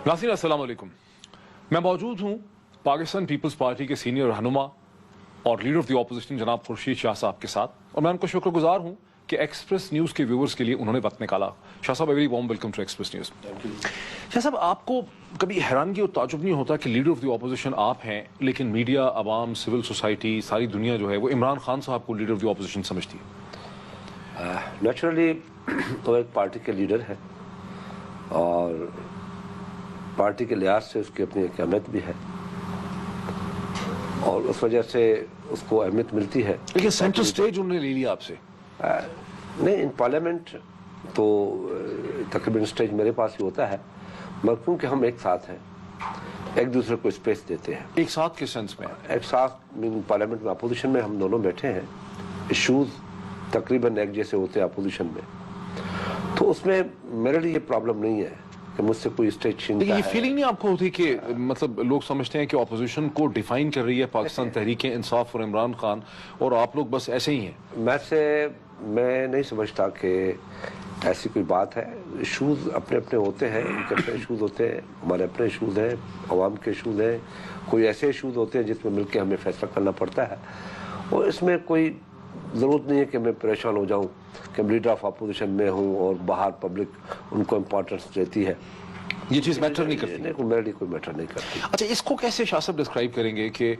नाज़रीन अस्सलाम वालेकुम। मैं मौजूद हूँ पाकिस्तान पीपल्स पार्टी के सीनियर रहनुमा और लीडर ऑफ द ऑपोजिशन जनाब खुर्शीद शाह साहब के साथ, और मैं उनको शुक्रगुजार हूँ कि एक्सप्रेस न्यूज़ के व्यूवर्स के लिए उन्होंने वक्त निकाला। Shah Sahib, very warm welcome to Express News. Shah Sahib, आपको कभी हैरानगी और ताजुब नहीं होता कि लीडर ऑफ द ऑपोजिशन आप हैं, लेकिन मीडिया, अवाम, सिविल सोसाइटी, सारी दुनिया जो है वो इमरान खान साहब को लीडर ऑफ द ऑपोजिशन समझती है? नेचुरली तो एक पार्टी के लीडर है और पार्टी के लिहाज से उसकी अपनी एक अहमियत भी है और उस वजह से उसको अहमियत मिलती है। लेकिन सेंट्रल स्टेज उन्होंने ले लिया आपसे। नहीं, इन पार्लियामेंट तो तकरीबन स्टेज मेरे पास ही होता है, मगर क्योंकि हम एक साथ हैं, एक दूसरे को स्पेस देते हैं। एक साथ किस सेंस में? एक साथ पार्लियामेंट में अपोजिशन में हम दोनों बैठे हैं, इशूज तकरीबन एक जैसे होते हैं अपोजिशन में, तो उसमें मेरे लिए प्रॉब्लम नहीं है कि मुझसे कोई स्टेज छीनता है। ये फीलिंग नहीं आपको होती कि मतलब लोग समझते हैं कि ऑपोजिशन को डिफाइन कर रही है पाकिस्तान तहरीक इंसाफ और इमरान खान, और आप लोग बस ऐसे ही हैं? मैं नहीं समझता कि ऐसी कोई बात है। इशूज अपने अपने होते हैं, उनके अपने इशूज होते हैं, हमारे अपने इशूज हैं, अवाम के इशूज हैं, कोई ऐसे इशूज होते हैं जिसमें मिलकर हमें फैसला करना पड़ता है, और इसमें कोई ज़रूरत नहीं है कि मैं परेशान हो जाऊं कि लीडर ऑफ अपोजिशन में हूं और बाहर पब्लिक उनको इम्पोर्टेंस देती है। ये चीज़ मैटर नहीं करती? नहीं, मेरे लिए कोई मैटर नहीं करती। अच्छा, इसको कैसे शाह साहब डिस्क्राइब करेंगे कि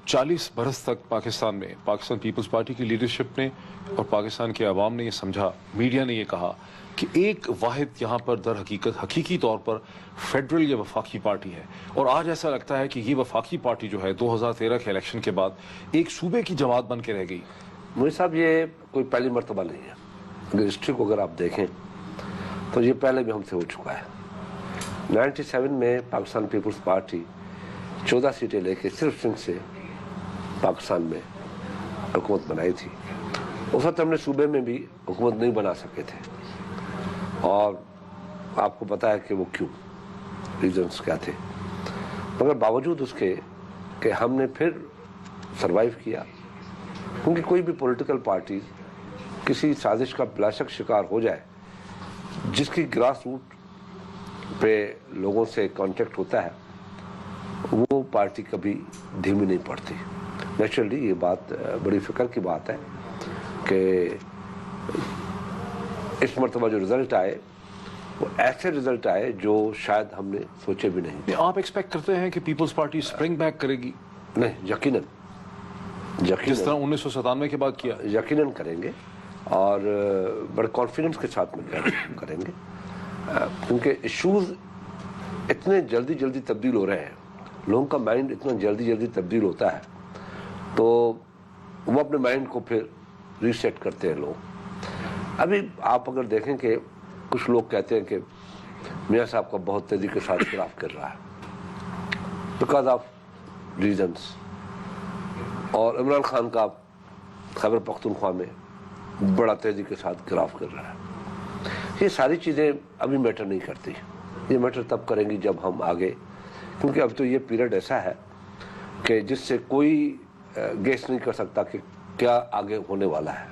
40 बरस तक पाकिस्तान में पाकिस्तान पीपल्स पार्टी की लीडरशिप ने और पाकिस्तान के अवाम ने ये समझा, मीडिया ने ये कहा कि एक वाहिद यहाँ पर दर हकीकत हकीकी तौर पर फेडरल या वफाकी पार्टी है, और आज ऐसा लगता है कि ये वफाकी पार्टी जो है 2013 के इलेक्शन के बाद एक सूबे की जमात बन के रह गई। मुझे साहब, ये कोई पहली मर्तबा नहीं है। अगर हिस्ट्री को अगर आप देखें तो ये पहले भी हमसे हो चुका है। 97 में पाकिस्तान पीपल्स पार्टी 14 सीटें लेके सिर्फ सिंध से पाकिस्तान में हुकूमत बनाई थी। उस वक्त हमने सूबे में भी हुकूमत नहीं बना सके थे, और आपको पता है कि वो क्यों, रीजंस क्या थे। मगर बावजूद उसके कि हमने फिर सरवाइव किया, क्योंकि कोई भी पॉलिटिकल पार्टी किसी साजिश का बेशक शिकार हो जाए, जिसकी ग्रास रूट पे लोगों से कांटेक्ट होता है, वो पार्टी कभी धीमी नहीं पड़ती। नेचुरली ये बात बड़ी फिक्र की बात है कि इस मरतबा जो रिजल्ट आए वो ऐसे रिजल्ट आए जो शायद हमने सोचे भी नहीं। आप एक्सपेक्ट करते हैं कि पीपल्स पार्टी स्प्रिंग बैक करेगी? नहीं, यकीनन जिस तरह 1997 के बाद किया। यकीनन करेंगे, और बड़े कॉन्फिडेंस के साथ में करेंगे, क्योंकि इश्यूज इतने जल्दी जल्दी तब्दील हो रहे हैं, लोगों का माइंड इतना जल्दी जल्दी तब्दील होता है, तो वो अपने माइंड को फिर रीसेट करते हैं लोग। अभी आप अगर देखें कि कुछ लोग कहते हैं कि मियां साहब का बहुत तेजी के साथ गिराफ कर रहा है बिकॉज ऑफ रीजंस, और इमरान खान का खैबर पख्तूनख्वा में बड़ा तेजी के साथ गिराफ कर रहा है। ये सारी चीज़ें अभी मैटर नहीं करती, ये मैटर तब करेंगी जब हम आगे, क्योंकि अब तो ये पीरियड ऐसा है कि जिससे कोई गेस नहीं कर सकता कि क्या आगे होने वाला है।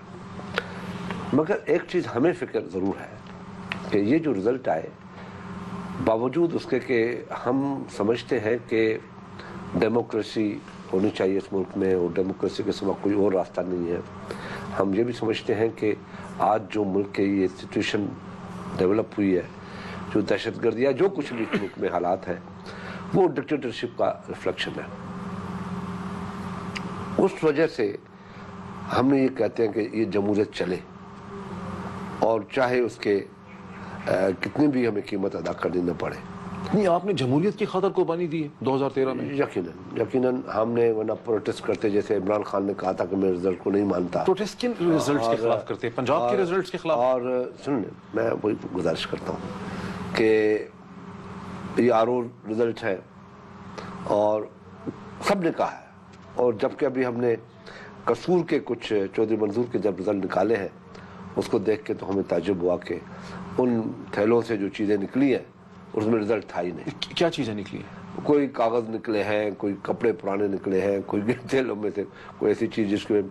मगर एक चीज़ हमें फिक्र ज़रूर है कि ये जो रिज़ल्ट आए, बावजूद उसके कि हम समझते हैं कि डेमोक्रेसी होनी चाहिए इस मुल्क में, और डेमोक्रेसी के सिवा कोई और रास्ता नहीं है। हम ये भी समझते हैं कि आज जो मुल्क के ये सिचुएशन डेवलप हुई है, जो दहशतगर्दी या जो कुछ भी मुल्क में हालात हैं, वो डिक्टेटरशिप का रिफ्लेक्शन है। उस वजह से हमने ये कहते हैं कि ये जमहूरियत चले, और चाहे उसके कितनी भी हमें कीमत अदा करनी न पड़े। नहीं, आपने जमहूरियत की खातर कुर्बानी दी है 2013 में? यकीनन हमने, वरना प्रोटेस्ट करते, जैसे इमरान खान ने कहा था कि मैं रिजल्ट को नहीं मानता। प्रोटेस्ट किन रिजल्ट्स के खिलाफ करते हैं? पंजाब के रिजल्ट्स के खिलाफ? और सुन, मैं वही गुजारिश करता हूँ कि ये आरओ रिजल्ट है और सब ने कहा है, और जबकि अभी हमने कसूर के कुछ चौधरी मंजूर के जब रिजल्ट निकाले हैं, उसको देख के तो हमें ताज्जुब हुआ कि उन थैलों से जो चीज़ें निकली हैं उसमें रिजल्ट था ही नहीं। क्या चीज़ें निकली? कोई कागज़ निकले हैं, कोई कपड़े पुराने निकले हैं, कोई तेलों में से कोई ऐसी चीज़ जिसमें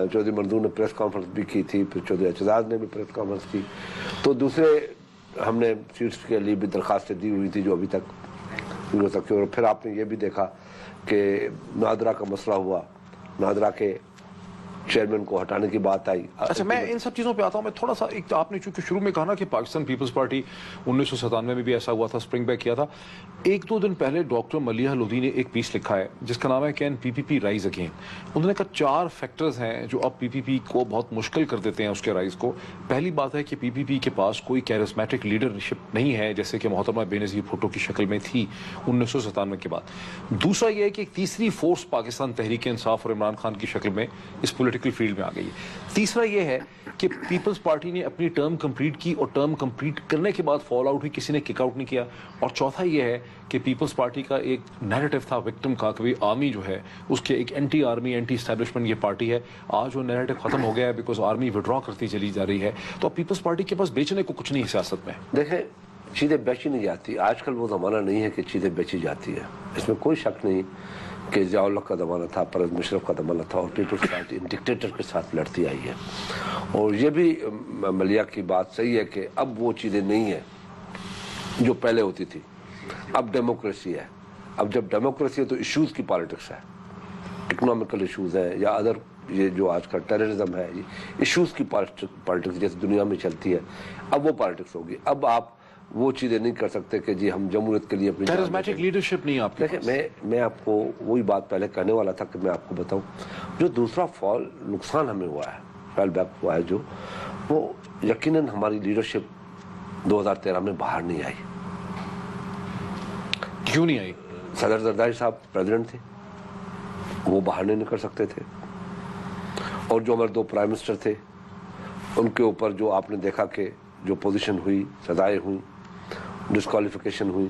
चौधरी मंजूर ने प्रेस कॉन्फ्रेंस भी की थी, फिर चौधरी एजाज ने भी प्रेस कॉन्फ्रेंस की, तो दूसरे ہم نے سیٹس کے لیے بھی درخواستیں دی ہوئی تھی جو ابھی تک نہیں ہو سکتی. اور پھر آپ نے یہ بھی دیکھا کہ نادرا کا مسئلہ ہوا, نادرا کے چیئرمین کو ہٹانے کی بات آئی. اچھا میں ان سب چیزوں پہ آتا ہوں. میں تھوڑا سا ایک آپ نے چونکہ شروع میں کہا نا کہ پاکستان پیپلز پارٹی 1997 میں بھی ایسا ہوا تھا, اسپرنگ بیک کیا تھا. 1-2 دن پہلے ڈاکٹر ملیحہ لودھی نے ایک پیس لکھا ہے جس کا نام ہے can P P P rise again. انہوں نے کہا 4 فیکٹرز ہیں جو اب پی پی پی کو بہت مشکل کر دیتے ہیں اس کے رائز کو. پہلی بات ہے کہ پی پی پی کے پاس کوئی کیرزمیٹک لیڈرشپ نہیں ہے جیسے کہ محترمہ بے نظیر بھٹو کی شکل میں تھی 1997 کے بعد. دوسرا یہ ہے کہ ایک تیسری فورس پاکستان تحریک انصاف اور عمران خان کی شکل میں اس پولیٹیکل فیلڈ میں آ گئی. تیسرا یہ ہے کہ پیپلز پارٹی نے اپنی ٹرم کمپلیٹ کی اور ٹرم کمپلیٹ کرنے کے بعد فال آؤٹ ہوئی, کسی نے کک آؤٹ نہیں کیا. اور چوتھا یہ ہے کہ پیپلز پارٹی کا ایک نیریٹو تھا وکٹم کا کہ آرمی جو ہے اس کے ایک اینٹی آرمی اینٹی اسٹیبلشمنٹ یہ پارٹی ہے. آج وہ نیریٹو ختم ہو گیا ہے بیکاز آرمی وڈرا کرتی چلی جا رہی ہے. تو اب پیپلز پارٹی کے پاس بیچنے کو کچھ نہیں ہے سیاست میں. دیکھیں چیزیں بیچی نہیں جاتی. آج کل وہ زمانہ نہیں ہے کہ چیزیں بیچی جاتی ہے, اس میں کوئی شک نہیں کہ ضیاء الحق کا زمانہ تھا, پرویز مشرف کا زمانہ تھا, اور پیپلز پارٹی ڈکٹیٹر کے ساتھ لڑتی آئی ہے. اور یہ بھی ملیحہ کی بات صحیح ہے کہ اب وہ چیزیں نہیں ہیں جو پہلے ہوتی تھی. اب ڈیموکریسی ہے. اب جب ڈیموکریسی ہے تو ایشوز کی پالیٹکس ہے, اکنامیکل ایشوز ہیں یا ادر یہ جو آج کا ٹیررزم ہے, ایشوز کی پالیٹکس جیسے دنیا میں چلتی ہے. اب وہ پالیٹکس ہوگی. اب آپ وہ چیزیں نہیں کر سکتے کہ جی ہم جمہوریت کے لیے اپنی کیرزمیٹک لیڈرشپ نہیں آپ کے پاس. میں آپ کو وہی بات پہلے کہنے والا تھا کہ میں آپ کو بتاؤں جو دوسرا نقصان ہمیں ہوا ہے, فال بیک ہوا ہے جو, وہ یقیناً ہماری لیڈرشپ 2013 میں باہر نہیں آئی. کیوں نہیں آئی؟ صدر زرداری صاحب پریزیڈنٹ تھے, وہ باہر نہیں نکل سکتے تھے. اور جو ہمارے 2 پرائم منسٹر تھے ان کے اوپر جو آپ نے دیکھا کہ جو پوزیشن ہوئی, سزائیں ہوئی, ڈسکوالیفیکیشن ہوئی.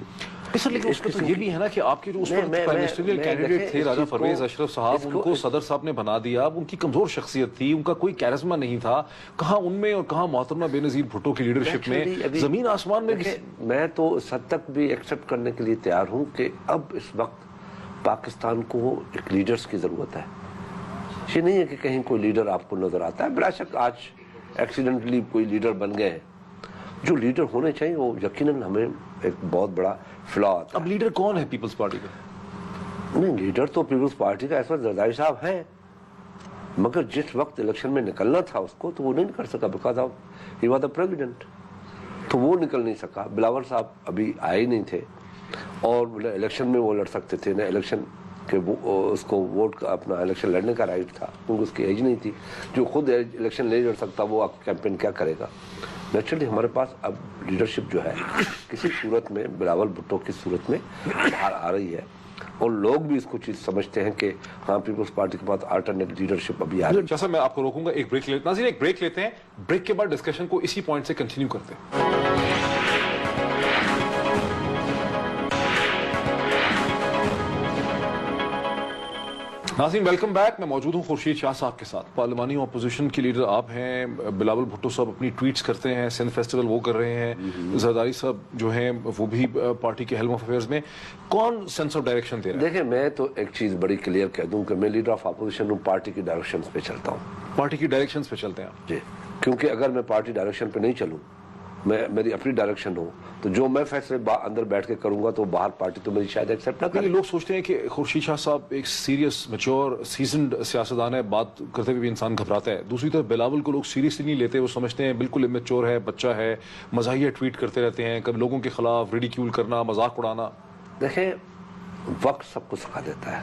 لیکن اس کا تو یہ بھی ہے نا کہ آپ کے جو اس وقت پرائم منسٹریل کینڈیڈیٹ تھے راجہ پرویز اشرف صاحب, ان کو صدر صاحب نے بنا دیا. اب ان کی کمزور شخصیت تھی, ان کا کوئی کیرزما نہیں تھا. کہاں ان میں اور کہاں محترمہ بے نظیر بھٹو کی لیڈرشپ میں زمین آسمان میں. میں تو اس حد تک بھی ایکسیپٹ کرنے کے لیے تیار ہوں کہ اب اس وقت پاکستان کو ایک لیڈرز کی ضرورت ہے. یہ نہیں ہے کہ کہیں کوئی لیڈر آپ کو نظر آتا ہے. بلا شک آج ایکسیڈنٹلی کوئی لیڈر بن گئے ہیں. جو لیڈر ہونے چاہیے وہ یقیناً ہمیں ایک بہت بڑا فلا آتا ہے. اب لیڈر کون ہے پیپلز پارٹی کا؟ نہیں, لیڈر تو پیپلز پارٹی کا اس وقت زرداری صاحب ہیں, مگر جس وقت الیکشن میں نکلنا تھا اس کو تو وہ نہیں نکل سکا because of he was the president. تو وہ نکل نہیں سکا. بلاول صاحب ابھی آئے ہی نہیں تھے اور الیکشن میں وہ لڑ سکتے تھے. نہ الیکشن کہ اس کو ووٹ کا اپنا الیکشن لڑنے کا رائٹ تھا کیونکہ اس کی ایج نہیں تھی. جو خود الیکشن نہیں لڑ سکتا وہ کیمپین کیا کرے گا. نیچرلی ہمارے پاس اب لیڈرشپ جو ہے کسی صورت میں بلاول بھٹو کی صورت میں باہر آ رہی ہے, اور لوگ بھی اس کو چیز سمجھتے ہیں کہ ہاں پیپلز پارٹی کے پاس آلٹرنیٹ لیڈرشپ ابھی آ رہی ہے. جیسا میں آپ کو روکوں گا, ایک بریک لیتے ہیں. ناظرین ایک بریک لیتے ہیں, بریک کے بعد ڈسکشن کو اسی پوائنٹ سے کنٹینیو کرتے ہیں. ناظرین ویلکم بیک. میں موجود ہوں خورشید شاہ صاحب کے ساتھ. پارلیمانی اپوزیشن کے لیڈر آپ ہیں. بلاول بھٹو صاحب اپنی ٹویٹس کرتے ہیں, سندھ فیسٹیول وہ کر رہے ہیں. زرداری صاحب جو ہیں وہ بھی پارٹی کے ہیلم آف افیئرز میں. کون سینس آف ڈائریکشن دے رہا ہے؟ دیکھیں میں تو ایک چیز بڑی کلیئر کہہ دوں کہ میں لیڈر آف اپوزیشن ہوں, پارٹی کی ڈائریکشنز پہ چلتا ہوں. پارٹی کی ڈائریکشنز پہ چلتے ہیں آپ؟ جی, کیونکہ اگر میں پارٹی ڈائریکشن پہ نہیں چلوں, میری اپنی ڈائریکشن ہو, تو جو میں فیصلے اندر بیٹھ کے کروں گا تو باہر پارٹی تو میری شاید ایکسیپٹ نہ کرے. لوگ سوچتے ہیں کہ خورشید شاہ صاحب ایک سیریس میچور سیزنڈ سیاستدان ہے, بات کرتے ہوئے بھی انسان گھبراتا ہے. دوسری طرف بلاول کو لوگ سیریسلی نہیں لیتے, وہ سمجھتے ہیں بالکل امیچور ہے, بچہ ہے, مزاحیہ ٹویٹ کرتے رہتے ہیں, کبھی لوگوں کے خلاف ریڈیکیول کرنا, مذاق اڑانا. دیکھیں وقت سب کو سکھا دیتا ہے.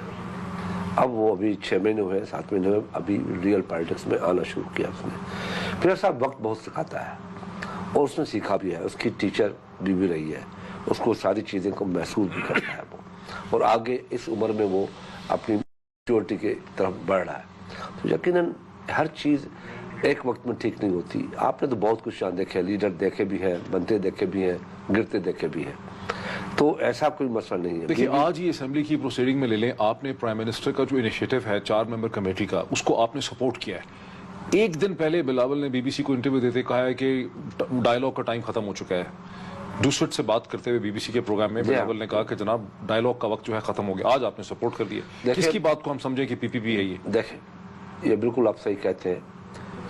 اب وہ ابھی 6 مہینے ہوئے, 7 مہینے ہوئے, ابھی ریئل پالیٹکس میں آنا شروع کیا اس نے. پھر صاحب وقت بہت سکھاتا ہے اور اس نے سیکھا بھی ہے. اس کی ٹیچر بھی رہی ہے, اس کو ساری چیزیں کو محسوس بھی کرتا ہے وہ, اور آگے اس عمر میں وہ اپنی میچورٹی کی طرف بڑھ رہا ہے. تو یقیناً ہر چیز ایک وقت میں ٹھیک نہیں ہوتی. آپ نے تو بہت کچھ دیکھے, لیڈر دیکھے بھی ہیں, بنتے دیکھے بھی ہیں, گرتے دیکھے بھی ہیں. تو ایسا کوئی مسئلہ نہیں ہے. دیکھیے آج ہی اسمبلی کی پروسیڈنگ میں لے لیں, آپ نے پرائم منسٹر کا جو انیشیٹو ہے 4 ممبر کمیٹی کا, اس کو آپ نے سپورٹ کیا ہے. ایک دن پہلے بلاول نے بی بی سی کو انٹرویو دیتے کہا ہے کہ ڈائلاگ کا ٹائم ختم ہو چکا ہے. دوسرٹ سے بات کرتے ہوئے بی بی سی کے پروگرام میں بلاول نے کہا کہ جناب ڈائلاگ کا وقت جو ہے ختم ہو گیا. آج آپ نے سپورٹ کر دیا, کس کی بات کو ہم سمجھیں کہ پی پی پی ہے یہ؟ دیکھیں یہ بالکل آپ صحیح کہتے ہیں.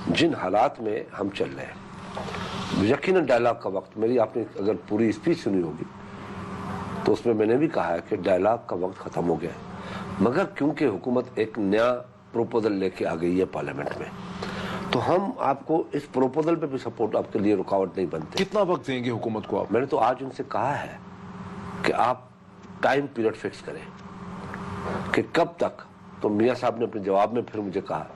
جن حالات میں ہم چل رہے ہیں यकीनन डायलॉग का वक्त, मेरी आपने अगर पूरी स्पीच सुनी होगी तो उसमें मैंने भी कहा है कि डायलॉग का वक्त ख़त्म हो गया है, मगर क्योंकि हुकूमत एक नया प्रोपोजल लेके आ गई है पार्लियामेंट में, तो हम आपको इस प्रोपोजल पे भी सपोर्ट आपके लिए रुकावट नहीं बनते। कितना वक्त देंगे हुकूमत को आप? मैंने तो आज उनसे कहा है कि आप टाइम पीरियड फिक्स करें कि कब तक। तो मियाँ साहब ने अपने जवाब में फिर मुझे कहा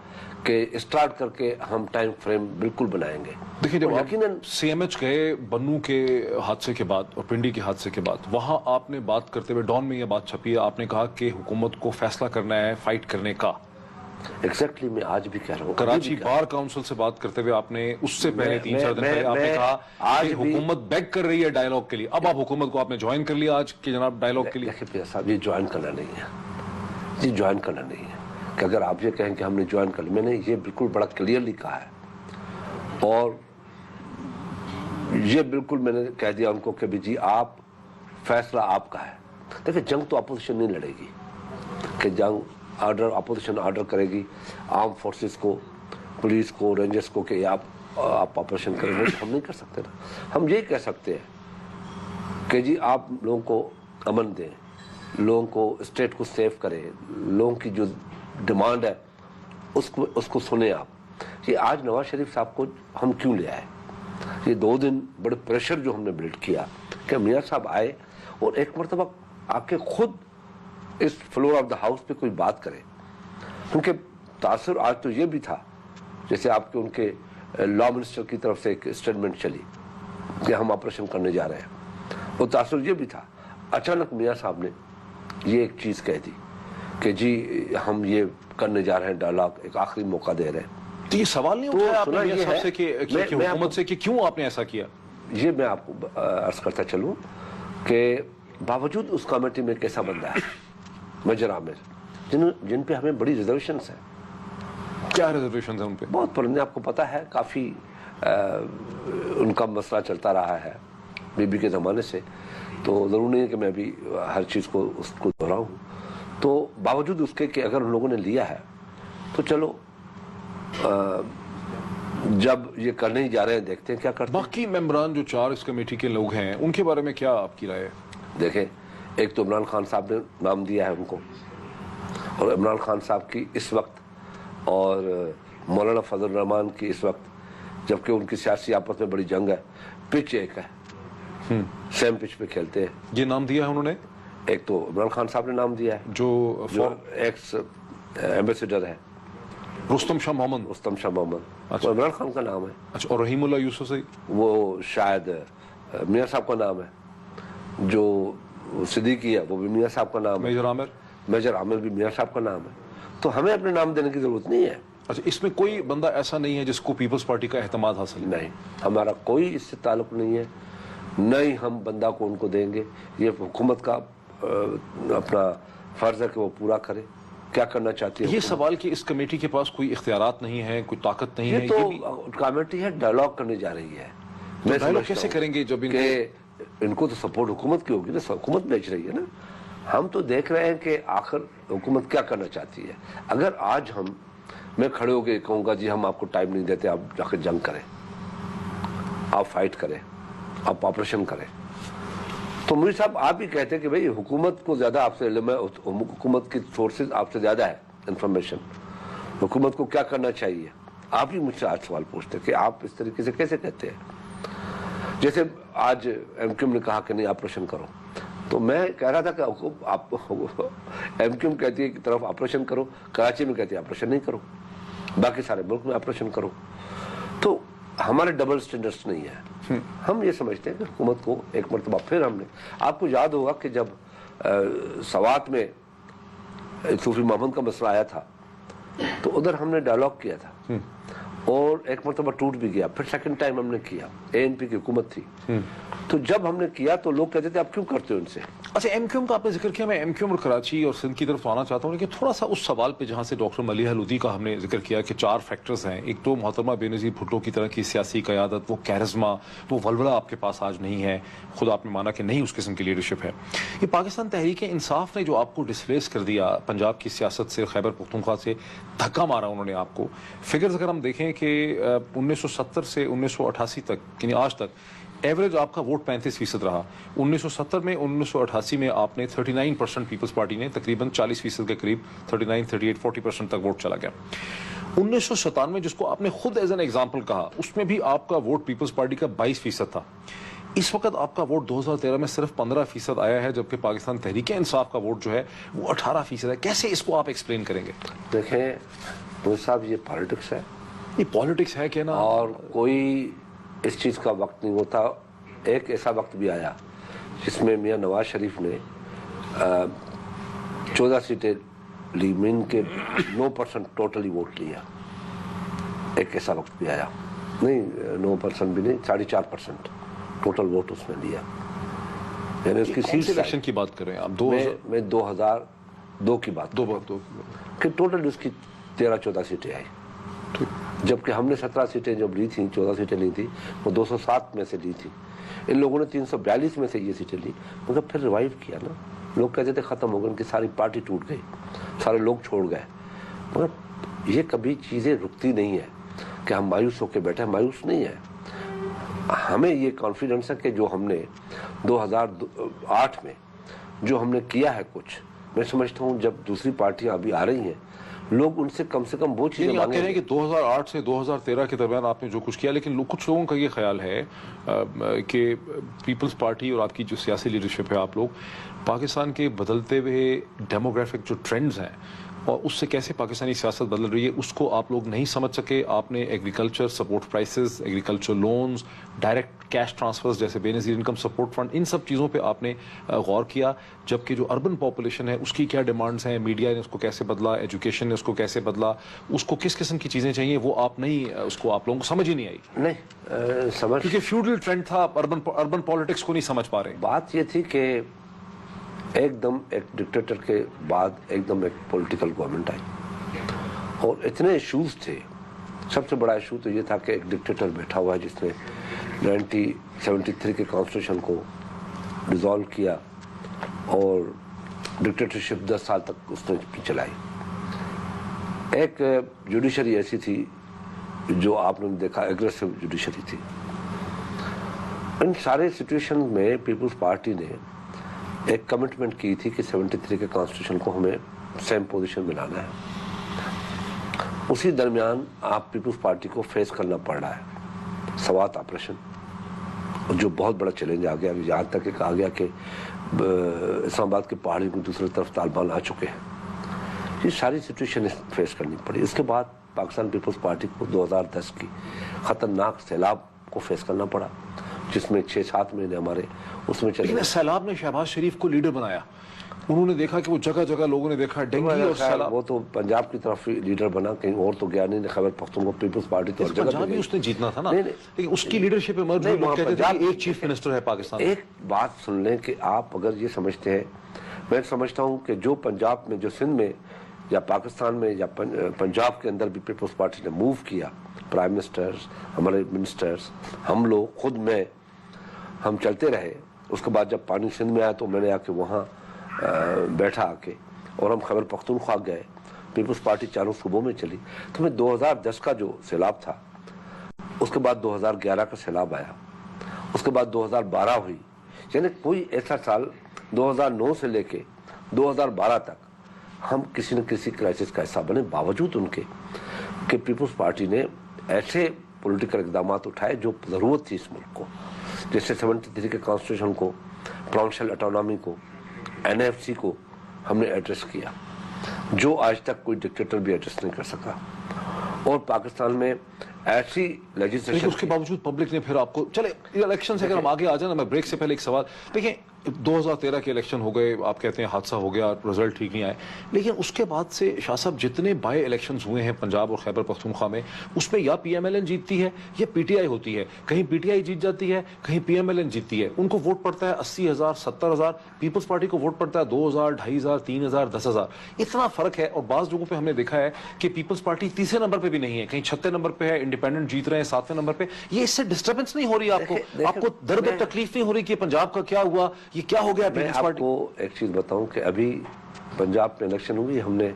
कि स्टार्ट करके हम टाइम फ्रेम बिल्कुल बनाएंगे। देखिए, जब यकीनन CMH गए बन्नू के हादसे के बाद और पिंडी के हादसे के बाद, वहां आपने बात करते हुए, डॉन में ये बात छपी है, आपने कहा कि हुकूमत को फैसला करना है फाइट करने का। एग्जैक्टली मैं आज भी कह रहा हूँ। कराची बार काउंसिल से बात करते हुए आपने उससे पहले 3-4 दिन पहले आपने कहा आज हुकूमत बैक कर रही है डायलॉग के लिए। अब आप हुकूमत को आपने ज्वाइन कर लिया आज के जनाब डायलॉग के लिए। देखिए साहब, ये ज्वाइन करना नहीं है, ये ज्वाइन करना नहीं है कि अगर आप ये कहें कि हमने ज्वाइन कर लिया, मैंने ये बिल्कुल बड़ा क्लियरली कहा है और ये बिल्कुल मैंने कह दिया उनको कि भी जी आप फैसला आपका है। देखिए जंग तो अपोजिशन नहीं लड़ेगी कि जंग ऑर्डर अपोजिशन ऑर्डर करेगी आर्म फोर्सेस को, पुलिस को, रेंजर्स को कि आप ऑपरेशन करें, वो हम नहीं कर सकते ना। हम यही कह सकते हैं कि जी आप लोगों को अमन दें, लोगों को स्टेट को सेव करें, लोगों की जो डिमांड है उसको सुने आप। ये आज नवाज शरीफ साहब को हम क्यों ले आए, ये 2 दिन बड़े प्रेशर जो हमने बिल्ड किया कि मियाँ साहब आए और एक मरतबा आके खुद इस फ्लोर ऑफ द हाउस पे कोई बात करे, क्योंकि तासुर आज तो ये भी था जैसे आपके उनके लॉ मिनिस्टर की तरफ से एक स्टेटमेंट चली कि हम ऑपरेशन करने जा रहे हैं, वो तासुर ये भी था। अचानक मियाँ साहब ने ये एक चीज़ कह दी कि जी हम ये करने जा रहे हैं डायलॉग, एक आखिरी मौका दे रहे हैं। तो ये सवाल नहीं उठाया आपने मियां साहब से कि हुकूमत से कि क्यों आपने ऐसा किया? ये मैं आपको अर्ज करता चलूं कि बावजूद उस कमेटी में कैसा बंदा है मेजर आमिर, जिन पे हमें बड़ी रिजर्वेशन है। क्या रिजर्वेशन है उन पे? बहुत पुराने, आपको पता है काफ़ी उनका मसला चलता रहा है बीबी के ज़माने से, तो ज़रूर नहीं है कि मैं भी हर चीज़ को उसको दोहराऊं। तो बावजूद उसके कि अगर उन लोगों ने लिया है तो चलो जब ये करने ही जा रहे हैं देखते हैं क्या करते हैं। बाकी मेंबरान जो 4 इस कमेटी के लोग हैं उनके बारे में क्या आपकी राय है? देखें, एक तो इमरान खान साहब ने नाम दिया है उनको, और इमरान खान साहब की इस वक्त और मौलाना फजल रहमान की इस वक्त, जबकि उनकी सियासी आपस में बड़ी जंग है, पिच एक है, सेम पिच पे खेलते हैं। ये नाम दिया है उन्होंने? एक तो इमरान खान साहब ने नाम दिया है जो एक्स एम्बेसडर है रुस्तम शाह मोहम्मद। रुस्तम शाह मोहम्मद, अच्छा। इमरान खान का नाम है। अच्छा, और रहीमुल्लाह यूसुफ से वो शायद मियाँ साहब का नाम है। जो सिद्दीकी है वो भी मियाँ साहब का नाम है। मेजर आमिर भी मियाँ साहब का नाम है। तो हमें अपने नाम देने की जरूरत नहीं है। अच्छा, इसमें कोई बंदा ऐसा नहीं है जिसको पीपल्स पार्टी का एहतमाद हासिल? नहीं, हमारा कोई इससे ताल्लुक नहीं है, न ही हम बंदा को उनको देंगे। ये हुकूमत का अपना फर्ज है कि वो पूरा करे, क्या करना चाहती है। ये सवाल कि इस कमेटी के पास कोई इख्तियारात नहीं है, कोई ताकत नहीं है। ये तो कमेटी है, डायलॉग करने जा रही है। मैं डायलॉग कैसे करेंगे जब इनको तो सपोर्ट हुकूमत की होगी ना, हुकूमत बेच रही है ना। हम तो देख रहे हैं कि आखिर हुकूमत क्या करना चाहती है। अगर आज मैं खड़े होकर कहूँगा जी हम आपको टाइम नहीं देते, आप जाकर जंग करें, आप फाइट करें, आप ऑपरेशन करें, तो मुझे साहब आप ही कहते हैं कि भाई हुकूमत को ज़्यादा आपसे इल्म है, हुकूमत की सोर्सेज आपसे ज़्यादा है इंफॉर्मेशन, हुकूमत को क्या करना चाहिए। आप ही मुझसे आज सवाल पूछते हैं कि आप इस तरीके से कैसे कहते हैं। जैसे आज एमक्यूएम ने कहा कि नहीं ऑपरेशन करो, तो मैं कह रहा था कि आप एमक्यूएम कहती है कि तरफ ऑपरेशन करो, कराची में कहती है ऑपरेशन नहीं करो, बाकी सारे मुल्क में ऑपरेशन करो। तो हमारे डबल स्टैंडर्ड्स नहीं है। हम ये समझते हैं कि हुकूमत को एक मरतबा फिर हमने, आपको याद होगा कि जब सवात में सूफी मोहम्मद का मसला आया था तो उधर हमने डायलॉग किया था और एक मरतबा टूट भी गया, फिर सेकंड टाइम हमने किया, एएनपी की हुकूमत थी। तो जब हमने किया तो लोग कहते थे आप क्यों करते हो इनसे। अच्छा, एमक्यूएम का आपने जिक्र किया, मैं एमक्यूएम और कराची और सिंध की तरफ आना चाहता हूँ, लेकिन थोड़ा सा उस सवाल पे जहाँ से डॉक्टर मलिहा लोधी का हमने जिक्र किया कि 4 फैक्टर्स हैं। एक तो मोहतरमा बेनज़ीर भुट्टो की तरह की सियासी क़यादत, वो कैरिज़मा, वो वलवला आपके पास आज नहीं है, खुद आपने माना कि नहीं उस किस्म की लीडरशिप है। ये पाकिस्तान तहरीक इंसाफ ने जो आपको डिस्प्लेस कर दिया पंजाब की सियासत से, खैबर पख्तूनख्वा से धक्का मारा उन्होंने आपको। फिगर्स अगर हम देखें کہ 1970 سے 1988 تک یعنی آج تک ایوریج آپ کا ووٹ 35% رہا. 1970 میں 1988 میں آپ نے 39% پیپلز پارٹی نے تقریباً 40% کے قریب 39, 38, 40% تک ووٹ چلا گیا. 1997 جس کو آپ نے خود ایز این ایگزامپل کہا اس میں بھی آپ کا ووٹ پیپلز پارٹی کا 22% تھا. اس وقت آپ کا ووٹ 2013 میں صرف 15% آیا ہے جبکہ پاکستان تحریک انصاف کا ووٹ جو ہے وہ 18% ہے. کیسے اس کو آپ ایکسپلین کریں گے؟ دیکھیں مجھے صاحب یہ پالیٹکس ہے, یہ پالیٹکس ہے کہ نا, اور کوئی اس چیز کا وقت نہیں ہوتا. ایک ایسا وقت بھی آیا جس میں میاں نواز شریف نے 14 سیٹیں لی, مین کے 9% ٹوٹلی ووٹ لیا. ایک ایسا وقت بھی آیا, نہیں 9% بھی نہیں, 4.5% ٹوٹل ووٹ اس میں لیا. یعنی اس کی سیٹ الیکشن کی بات کریں آپ, میں 2002 کی بات کہ ٹوٹل اس کی 13-14 سیٹیں آئی, جبکہ ہم نے 17 سیٹیں جب لی تھیں, 14 سیٹیں لی تھیں, وہ 207 میں سے لی تھی. ان لوگوں نے 342 میں سے یہ سیٹیں لی, مگر پھر ریوائیو کیا نا. لوگ کہتے تھے ختم ہو گئے, ان کی ساری پارٹی ٹوٹ گئی, سارے لوگ چھوڑ گئے. مگر یہ کبھی چیزیں رکتی نہیں ہیں کہ ہم مایوس ہو کے بیٹھے ہیں. مایوس نہیں ہے, ہمیں یہ کانفیڈنس ہے کہ جو ہم نے 2008 میں جو ہم نے کیا ہے کچھ, میں سمجھتا ہوں جب دوسری پارٹیاں ابھی آ رہی ہیں لوگ ان سے کم وہ چیزیں آپ کہہ رہے ہیں کہ 2008 سے 2013 کے درمیان آپ نے جو کچھ کیا, لیکن کچھ لوگوں کا یہ خیال ہے کہ پیپلز پارٹی اور آپ کی جو سیاسی لیڈرشپ ہے, آپ لوگ پاکستان کے بدلتے ہوئے ڈیموگرافک جو ٹرینڈز ہیں اور اس سے کیسے پاکستانی سیاست بدل رہی ہے اس کو آپ لوگ نہیں سمجھ سکے. آپ نے agriculture support prices, agriculture loans, direct cash transfers جیسے بے نظیر انکم سپورٹ فنڈ, ان سب چیزوں پہ آپ نے غور کیا, جبکہ جو اربن پاپولیشن ہے اس کی کیا ڈیمانڈز ہیں, میڈیا نے اس کو کیسے بدلا, ایجوکیشن نے اس کو کیسے بدلا, اس کو کس قسم کی چیزیں چاہیے, وہ آپ نہیں, اس کو آپ لوگوں کو سمجھ ہی نہیں آئی. نہیں سمجھ, کیونکہ فیوڈل ٹرینڈ تھا, اربن پالیٹکس کو نہیں سمجھ پا رہے. بات یہ تھی کہ ایک دم ایک ڈکٹیٹر کے بعد ایک دم ایک پولیٹیکل گورنمنٹ آئی اور اتنے ایشوز تھے. سب سے بڑا ایشو تو یہ تھا کہ ایک ڈکٹیٹر بیٹھا ہوا ہے جس نے 1973 کے کانسٹیٹیوشن کو ڈیزالو کیا اور ڈکٹیٹرشپ 10 سال تک اس نے چلائی. ایک جوڈیشری ایسی تھی جو آپ نے دیکھا ایگریسو جوڈیشری تھی. ان سارے سچویشن میں پیپلز پارٹی نے ایک کمٹمنٹ کی تھی کہ 73 کے کانسٹیٹیوشن کو ہمیں سیم پوزیشن میں لانا ہے. اسی درمیان آپ پیپلز پارٹی کو فیس کرنا پڑ رہا ہے سوات آپریشن, جو بہت بڑا چیلنج آ گیا. یہاں تک ایک آ گیا کہ اسلام آباد کے پہاڑی کی دوسری طرف طالبان آ چکے ہیں. یہ ساری سچویشن فیس کرنی پڑی. اس کے بعد پاکستان پیپلز پارٹی کو 2010 کی خطرناک سیلاب کو فیس کرنا پڑا, جس میں 6-7 مہینے ہمارے اس میں چلے. سیلاب نے شہباز شریف کو لیڈر بنایا. انہوں نے دیکھا کہ وہ جگہ جگہ لوگوں نے دیکھا ڈینگی اور سیلاب. وہ تو پنجاب کی طرف لیڈر بنا, کہیں اور تو گیا نہیں. خیبر پختونخوا پیپلز پارٹی تو پنجاب بھی اس نے جیتنا تھا نا, لیکن اس کی لیڈرشپ ایمرج ہوئی. لوگ کہتے تھے کہ ایک چیف منسٹر ہے پاکستان. ایک بات سن لیں کہ آپ اگر یہ سمجھتے ہیں, میں سمجھتا ہوں کہ جو پنجاب میں, جو سندھ میں یا پاکستان میں یا پنجاب کے اندر بھی پیپلز پارٹی نے موو کیا, پرائم منسٹرز, ہمارے منسٹرز, ہم لوگ خود میں ہم چلتے رہے. اس کے بعد جب پانی سندھ میں آیا تو میں نے آ کے وہاں بیٹھا آ کے, اور ہم خیبر پختونخوا گئے. پیپلز پارٹی چاروں صوبوں میں چلی. تو میں 2010 کا جو سیلاب تھا, اس کے بعد 2011 کا سیلاب آیا, اس کے بعد 2012 ہوئی. یعنی کوئی ایسا سال 2009 سے لے کے 2012 تک ہم کسی نہ کسی کرائسس کا حصہ بنے, باوجود ان کے کہ پیپلز پارٹی نے ایسے پولیٹیکل اقدامات اٹھائے جو ضرورت تھی اس ملک کو. جیسے 73 کے کانسٹیٹیوشن کو, پروونشل اٹانومی کو, NFC کو ہم نے ایڈریس کیا, جو آج تک کوئی ڈکٹیٹر بھی ایڈریس نہیں کر سکا. اور پاکستان میں ایسی لیجسلیشن, اس کے باوجود پبلک نے پھر آپ کو, چلے الیکشن سے اگر ہم آگے آ جائیں نا, میں بریک سے پہلے ایک سوال. دیکھیں 2013 کے الیکشن ہو گئے, آپ کہتے ہیں حادثہ ہو گیا, رزلٹ ٹھیک نہیں آئے, لیکن اس کے بعد سے شاہ صاحب جتنے بائی الیکشنز ہوئے ہیں پنجاب اور خیبر پختونخوا میں, اس میں یا PMLN جیتتی ہے یا PTI ہوتی ہے. کہیں PTI جیت جاتی ہے, کہیں PMLN جیتتی ہے. ان کو ووٹ پڑتا ہے 80,000 70,000, پیپلز پارٹی کو ووٹ پڑتا ہے 2,000 2,500 3,000 10,000. اتنا فرق ہے. اور بعض جگہوں پہ ہم نے دیکھا ہے کہ پیپلز پارٹی تیسرے نمبر پہ بھی نہیں ہے, کہیں 36 نمبر پہ ہے, انڈیپینڈنٹ جیت رہے ہیں 7ویں نمبر پہ. یہ اس سے ڈسٹربنس نہیں ہو رہی آپ کو درد و تکلیف نہیں ہو رہی کہ پنجاب کا کیا ہوا, یہ کیا ہو گیا؟ میں آپ کو ایک چیز بتاؤں کہ ابھی پنجاب میں الیکشن ہوئی, ہم نے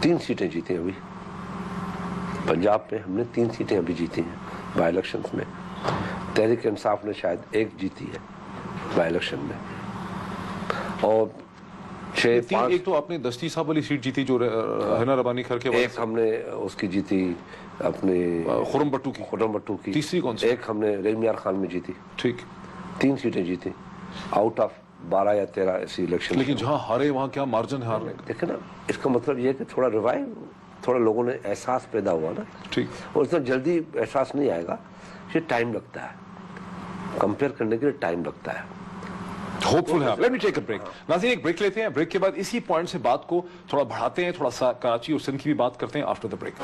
3 سیٹیں جیتی ابھی. पंजाब में हमने 3 सीटें अभी जीती हैं बाई इलेक्शंस में, तहरीक इंसाफ ने शायद 1 जीती है बाई इलेक्शन में, और 6-5 एक तो आपने दस्ती साहब वाली सीट जीती जो हिना रबानी खर के, एक हमने उसकी जीती अपने खुर्रम भट्टू की, तीसरी कौन सी? एक हमने रहीम यार खान में जीती। ठीक, 3 सीटें जीती आउट ऑफ 12 या 13 ऐसी इलेक्शन। लेकिन जहां हारे वहां क्या मार्जिन है हारने का? देखे ना, इसका मतलब ये है कि थोड़ा रिवाइव, थोड़ा लोगों ने एहसास पैदा हुआ ना। ठीक, और इतना जल्दी एहसास नहीं आएगा, ये टाइम लगता है, कंपेयर करने के लिए टाइम लगता है। होपफुल है आप। Let me take a break. नाज़रीन, एक ब्रेक लेते हैं, ब्रेक के बाद इसी पॉइंट से बात को थोड़ा बढ़ाते हैं, थोड़ा सा कराची और सिंध की भी बात करते हैं आफ्टर द ब्रेक।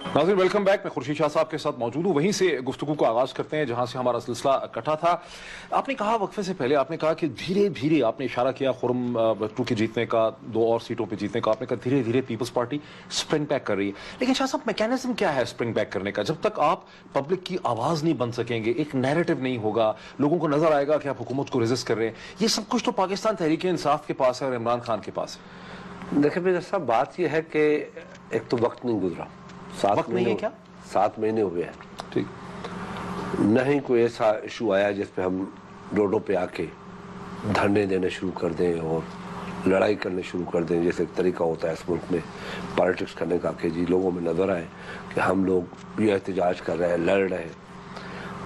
नाज़रीन, वेलकम बैक। मैं खुर्शीद शाह साहब के साथ मौजूद हूँ। वहीं से गुफ्तगू को आगाज करते हैं जहां से हमारा सिलसिला कटा था। आपने कहा वक्फे से पहले, आपने कहा कि धीरे धीरे, आपने इशारा किया खुर्रम भट्टू के जीतने का, 2 और सीटों पे जीतने का, आपने कहा धीरे धीरे पीपल्स पार्टी स्प्रिंग बैक कर रही है। लेकिन शाह साहब, मैकेनिज्म क्या है स्प्रिंग बैक करने का? जब तक आप पब्लिक की आवाज नहीं बन सकेंगे, एक नैरेटिव नहीं होगा, लोगों को नजर आएगा कि आप हुकूमत को रेजिस्ट कर रहे हैं, ये सब कुछ तो पाकिस्तान तहरीक इंसाफ के पास है और इमरान खान के पास है। देखिए मेरा साहब, बात यह है कि एक तो वक्त नहीं गुजरा, 7 महीने क्या 7 महीने हुए हैं। ठीक, न ही कोई ऐसा इशू आया जिस पे हम रोडों पे आके धरने देने शुरू कर दें और लड़ाई करने शुरू कर दें, जैसे एक तरीका होता है इस मुल्क में पॉलिटिक्स करने का कि जी लोगों में नजर आए कि हम लोग ये एहतजाज कर रहे हैं, लड़ रहे हैं।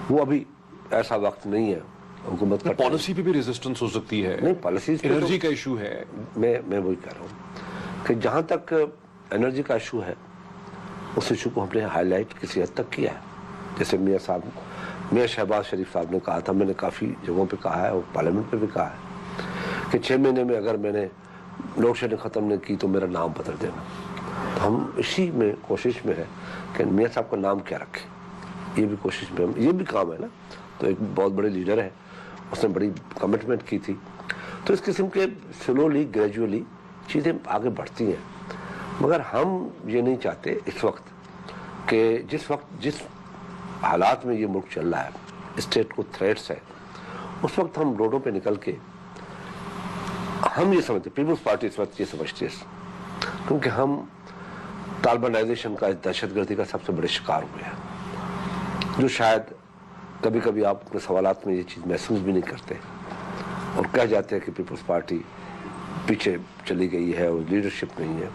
वो अभी ऐसा वक्त नहीं है। हुकूमत का पॉलिसी पे भी रेजिस्टेंस हो सकती है। नहीं, पॉलिसी एनर्जी का इशू है। मैं वही कह रहा हूँ कि जहाँ तक एनर्जी का इशू है, उस इशू को हमने हाईलाइट किसी हद तक किया है। जैसे मियाँ शहबाज शरीफ साहब ने कहा था, मैंने काफ़ी जगहों पे कहा है और पार्लियामेंट में भी कहा है कि 6 महीने में अगर मैंने लोड शेडिंग ख़त्म नहीं की तो मेरा नाम बदल देना। तो हम इसी में कोशिश में है कि मियाँ साहब का नाम क्या रखें, ये भी कोशिश में हम, ये भी काम है ना। तो एक बहुत बड़े लीडर है, उसने बड़ी कमिटमेंट की थी। तो इस किस्म के स्लोली ग्रेजुअली चीज़ें आगे बढ़ती हैं, मगर हम ये नहीं चाहते इस वक्त कि जिस हालात में ये मुल्क चल रहा है, स्टेट को थ्रेट्स है, उस वक्त हम रोडों पे निकल के हम ये समझते, पीपल्स पार्टी इस वक्त ये समझती है, क्योंकि हम तालिबानाइजेशन का, दहशतगर्दी का सबसे बड़े शिकार हुए हैं, जो शायद कभी कभी आप अपने सवालात में ये चीज़ महसूस भी नहीं करते और कह जाते हैं कि पीपल्स पार्टी पीछे चली गई है और लीडरशिप नहीं है।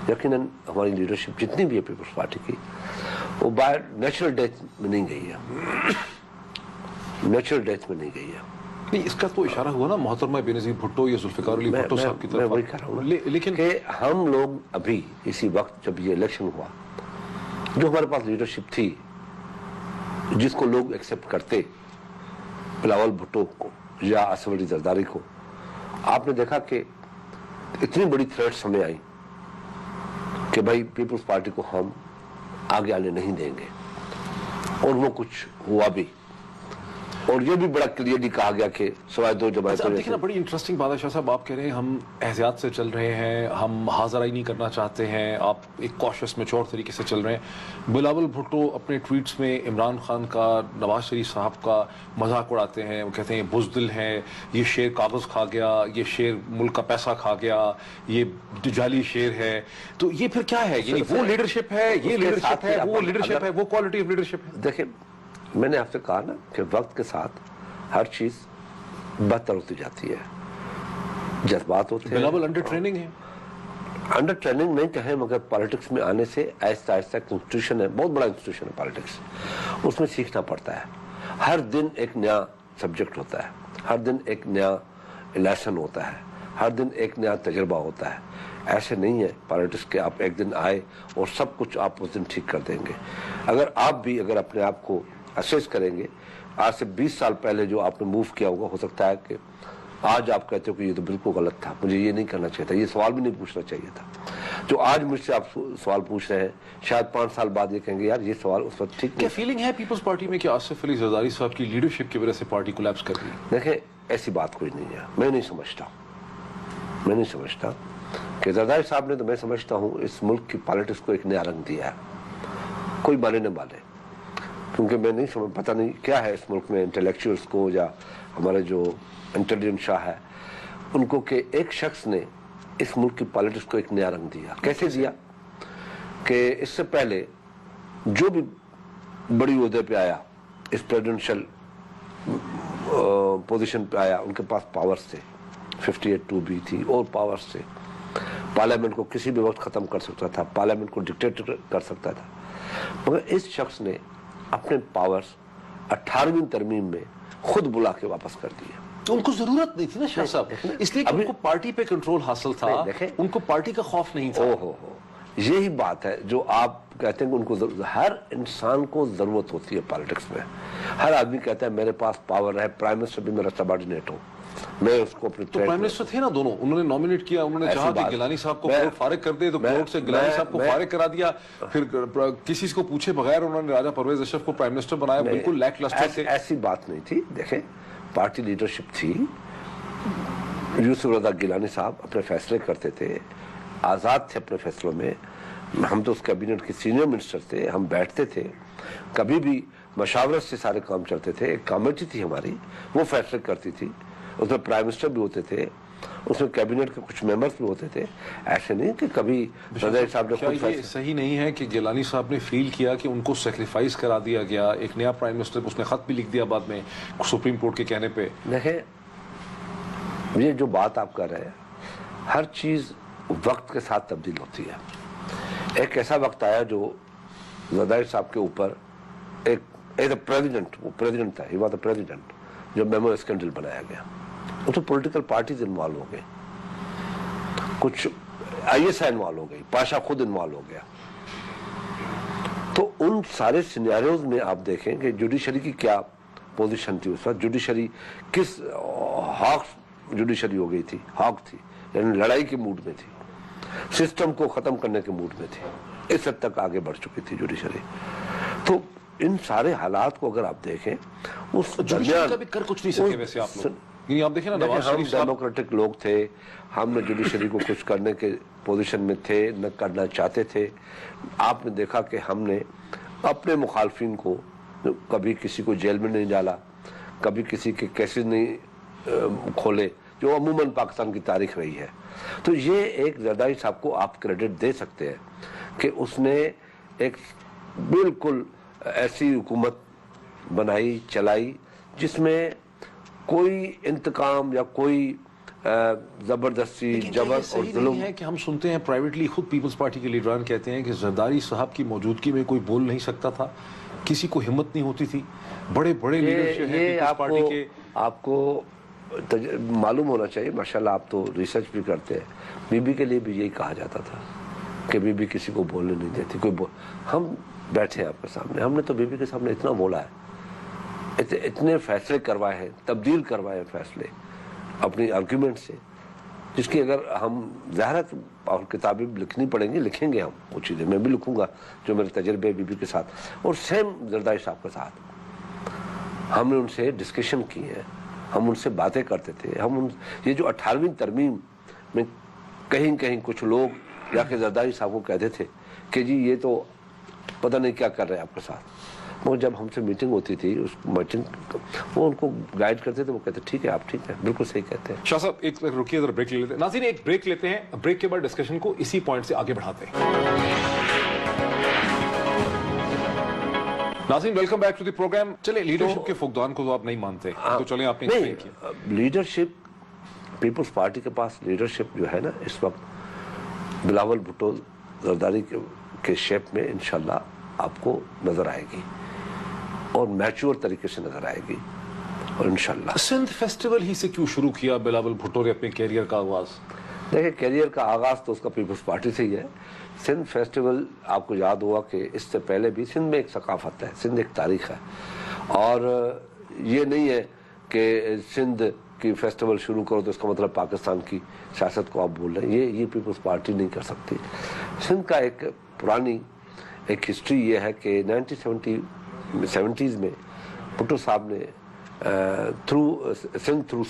यकीनन हमारी लीडरशिप जितनी भी है पीपल्स पार्टी की, वो बाय नेचुरल डेथ में नहीं गई है, नेचुरल डेथ में नहीं गई है। नहीं, इसका तो इशारा हुआ ना मोहतरमा बेनज़ीर भुट्टो या जुल्फ़िकार अली भुट्टो साहब की तरफ। मैं वही कह रहा हूँ लेकिन कि हम लोग अभी इसी वक्त जब ये इलेक्शन हुआ, जो हमारे पास लीडरशिप थी जिसको लोग एक्सेप्ट करते, बिलावल भुट्टो को या असफ अली जरदारी को, आपने देखा कि इतनी बड़ी थ्रेट्स हमें आई कि भाई पीपल्स पार्टी को हम आगे आने नहीं देंगे, और वो कुछ हुआ भी। और ये भी बड़ा क्लियरली कहा गया कि सवाए 2 जमातों। देखिए ना, बड़ी इंटरेस्टिंग बात है शाह साहब, आप कह रहे हैं हम एहतियात से चल रहे हैं, हम हाज़िराई नहीं करना चाहते हैं, आप एक कॉशियस मैच्योर तरीके से चल रहे हैं। बिलावल भुट्टो अपने ट्वीट्स में इमरान खान का, नवाज शरीफ साहब का मजाक उड़ाते हैं। वो कहते हैं बुज़दिल हैं, ये शेर कागज़ खा गया, ये शेर मुल्क का पैसा खा गया, ये जाली शेर है। तो ये फिर क्या है? यानी वो लीडरशिप है, ये लीडरशिप है, वो लीडरशिप है, वो क्वालिटी ऑफ लीडरशिप है। देखिए, मैंने आपसे कहा ना कि वक्त के साथ हर चीज बदतर होती जाती है, जज्बात होते हैं। बिलावल अंडर ट्रेनिंग है, अंडर ट्रेनिंग नहीं कहें, मगर पॉलिटिक्स में आने से आहिस्ता आहिस्ता इंस्टीट्यूशन है, बहुत बड़ा इंस्टीट्यूशन है पॉलिटिक्स, उसमें सीखना पड़ता है। हर दिन एक नया सब्जेक्ट होता है, हर दिन एक नया लेसन होता है, हर दिन एक नया तजर्बा होता है। ऐसे नहीं है पॉलिटिक्स के आप एक दिन आए और सब कुछ आप उस दिन ठीक कर देंगे। अगर अपने आप को असेस करेंगे, आज से 20 साल पहले जो आपने मूव किया होगा, हो सकता है कि आज आप कहते हो कि ये तो बिल्कुल गलत था, मुझे ये नहीं करना चाहिए था, ये सवाल भी नहीं पूछना चाहिए था। जो आज मुझसे आप सवाल पूछ रहे हैं, शायद 5 साल बाद ये कहेंगे यार ये सवाल उस वक्त ठीक नहीं। क्या फीलिंग है पीपल्स पार्टी में कि आसिफ अली जरदारी साहब की लीडरशिप की वजह से पार्टी कोलैप्स कर रही है? देखें, ऐसी बात कोई नहीं है। मैं नहीं समझता कि जरदारी साहब ने, तो मैं समझता हूँ इस मुल्क की पॉलिटिक्स को एक नया रंग दिया है, कोई माने न माने, क्योंकि मैं नहीं समझ, पता नहीं क्या है इस मुल्क में इंटेलेक्चुअल्स को या हमारे जो इंटेलिजेंट शाह है उनको, कि एक शख्स ने اس ملک کی پالیٹکس کو ایک نیا رنگ دیا. کیسے دیا کہ اس سے پہلے جو بھی بڑی عہدے پہ آیا, اس پریزیڈنشل پوزیشن پہ آیا, ان کے پاس پاورز تھے, 58(2) تھی اور پاورز تھے. پارلیمنٹ کو کسی بھی وقت ختم کر سکتا تھا, پارلیمنٹ کو ڈکٹیٹ کر سکتا تھا. مگر اس شخص نے اپنے پاورز 18ویں ترمیم میں خود بلا کے واپس کر دیے. تو ان کو ضرورت نہیں تھی نا شاہ صاحب, اس لیے کہ ان کو پارٹی پہ کنٹرول حاصل تھا, ان کو پارٹی کا خوف نہیں تھا. یہی بات ہے جو آپ کہتے ہیں کہ ان کو ہر انسان کو ضرورت ہوتی ہے پالیٹکس میں. ہر آدمی کہتا ہے میرے پاس پاور ہے, پرائم منسٹر بھی میرا سبارڈینیٹ ہو, میں اس کو اپنی. تو پرائم منسٹر تھے نا دونوں, انہوں نے نامینیٹ کیا, انہوں نے چاہا کہ گیلانی صاحب کو فارغ کر دے تو کورٹ سے گیلانی صاحب کو فارغ کرا دیا. پھر کسی کو پوچھے بغیر انہوں نے راجہ پرویز اشرف کو پرائم منسٹر بنایا. بالکل لیک لسٹر تھے. ایسی بات نہیں تھی. دیکھیں پارٹی لیڈرشپ تھی, یوسف رضا گیلانی صاحب اپنے فیصلے کرتے تھے, آزاد تھے اپنے فیصلوں میں. ہم تو اس کیبنٹ کے سینئر منسٹر تھے, ہم بیٹھتے تھے, کبھی بھی مشاورت سے سارے کام چلتے تھے. ایک کمیٹی تھی ہماری, وہ فیصلے کرتی تھی, اس میں پرائم منسٹر بھی ہوتے تھے, اس میں کیبنٹ کے کچھ ممبرز بھی ہوتے تھے. ایسے نہیں کہ کبھی رضا صاحب نے خود یہ صحیح نہیں ہے کہ گیلانی صاحب نے فیل کیا کہ ان کو سیکریفائز کرا دیا گیا. ایک نیا پرائم منسٹر, اس نے خط بھی لکھ دیا بعد میں سپریم کورٹ کے کہنے پہ. دیکھیں یہ جو بات آپ کر رہے ہیں, ہر چیز وقت کے ساتھ تبدیل ہوتی ہے. ایک ایسا وقت آیا جو زرداری صاحب کے اوپر ایک ایز اے پریزیڈنٹ, وہ پریزیڈنٹ تھا, ہی واز اے پریزیڈنٹ, جو میمو اسکینڈل بنایا گیا. اس میں پولیٹیکل پارٹیز انوالو ہو گئے, کچھ آئی ایس آئی انوالو ہو گئی, پاشا خود انوالو ہو گیا. تو ان سارے سینیریوز میں آپ دیکھیں کہ جوڈیشری کی کیا پوزیشن تھی اس وقت. جوڈیشری کس ہاک جوڈیشری ہو گئی تھی, ہاک تھی, یعنی لڑائی کے موڈ میں تھی, سسٹم کو ختم کرنے کے موڈ میں تھی. اس حد تک آگے بڑھ چکی تھی جوڈیشری. تو ان سارے حالات کو اگر آپ دیکھیں, اس درمیان بھی کر کچھ نہیں سکے ویسے آپ لوگ. آپ دیکھیں نا, نواز ہم شریف صاحب ڈیموکریٹک لوگ تھے, ہم نے جوڈیشری کو کچھ کرنے کے پوزیشن میں تھے, نہ کرنا چاہتے تھے. آپ نے دیکھا کہ ہم نے اپنے مخالفین کو کبھی کسی کو جیل میں نہیں ڈالا, کبھی کسی کے کیسز نہیں کھولے, جو عموماً پاکستان کی تاریخ رہی ہے. تو یہ ایک زرداری صاحب کو آپ کریڈٹ دے سکتے ہیں کہ اس نے ایک بالکل ایسی حکومت بنائی, چلائی, جس میں کوئی انتقام یا کوئی زبردستی, جبر اور ظلم ہے. کہ ہم سنتے ہیں پرائیویٹلی خود پیپلز پارٹی کے لیڈران کہتے ہیں کہ زرداری صاحب کی موجودگی میں کوئی بول نہیں سکتا تھا, کسی کو ہمت نہیں ہوتی تھی. بڑے بڑے لیڈرز ہیں پارٹی کے, آپ کو معلوم ہونا چاہیے. ماشاءاللہ آپ تو ریسرچ بھی کرتے ہیں. بی بی کے لیے بھی یہی کہا جاتا تھا کہ بی بی کسی کو بولنے نہیں دیتی. ہم بیٹھے ہیں آپ کے سامنے, ہم نے تو بی بی کے سامنے اتنا بولا ہے, اتنے فیصلے کروائے ہیں, تبدیل کروائے ہیں فیصلے اپنی آرگیومنٹ سے, جس کی اگر ہم ظاہر اور کتابیں لکھنی پڑیں گی, لکھیں گے ہم وہ چیزیں. میں بھی لکھوں گا جو میرے تجربے بی بی کے ساتھ, اور سیم زرداری صاحب کے ساتھ ہم نے ان سے ڈسکشن کی ہے, ہم ان سے باتیں کرتے تھے. یہ جو 18ویں ترمیم میں کہیں کہیں کچھ لوگ جا کے زرداری صاحب کو کہتے تھے کہ جی یہ تو پتہ نہیں کیا کر رہے ہیں آپ کے ساتھ. وہ جب ہم سے میٹنگ ہوتی تھی, اس میٹنگ وہ ان کو گائیڈ کرتے تھے, وہ کہتے ٹھیک ہے آپ ٹھیک ہے, بالکل صحیح کہتے ہیں. شاہ صاحب ایک رکیے, ذرا بریک لے لیتے ہیں. ناظرین ایک بریک لیتے ہیں, بریک کے بعد ڈسکشن کو اسی پوائنٹ سے آگے بڑھاتے ہیں. ناظرین welcome back to the program. چلیں لیڈرشپ کے فقدان کو تو آپ نہیں مانتے, تو چلیں آپ نے ایکسپلین کیا. لیڈرشپ, پیپلز پارٹی کے پاس لیڈرشپ جو ہے نا اس وقت بلاول بھٹو زرداری کے شیپ میں انشاءاللہ آپ کو نظر آئے گی, اور میچور طریقے سے نظر آئے گی. اور انشاءاللہ سندھ فیسٹیول ہی سے کیوں شروع کیا بلاول بھٹو نے اپنے کیریئر کا آغاز؟ دیکھیں کیریئر کا آغاز تو اس کا پیپلز پارٹی سے ہی ہے. سندھ فیسٹیول آپ کو یاد ہوا کہ اس سے پہلے بھی سندھ میں ایک ثقافت ہے, سندھ ایک تاریخ ہے, اور یہ نہیں ہے کہ سندھ کی فیسٹیول شروع کرو تو اس کا مطلب پاکستان کی سیاست کو آپ بول رہے ہیں. یہ پیپلز پارٹی نہیں کر سکتی. سندھ کا ایک پرانی ایک ہسٹری یہ ہے کہ 1970s میں بھٹو صاحب نے سندھ تھرو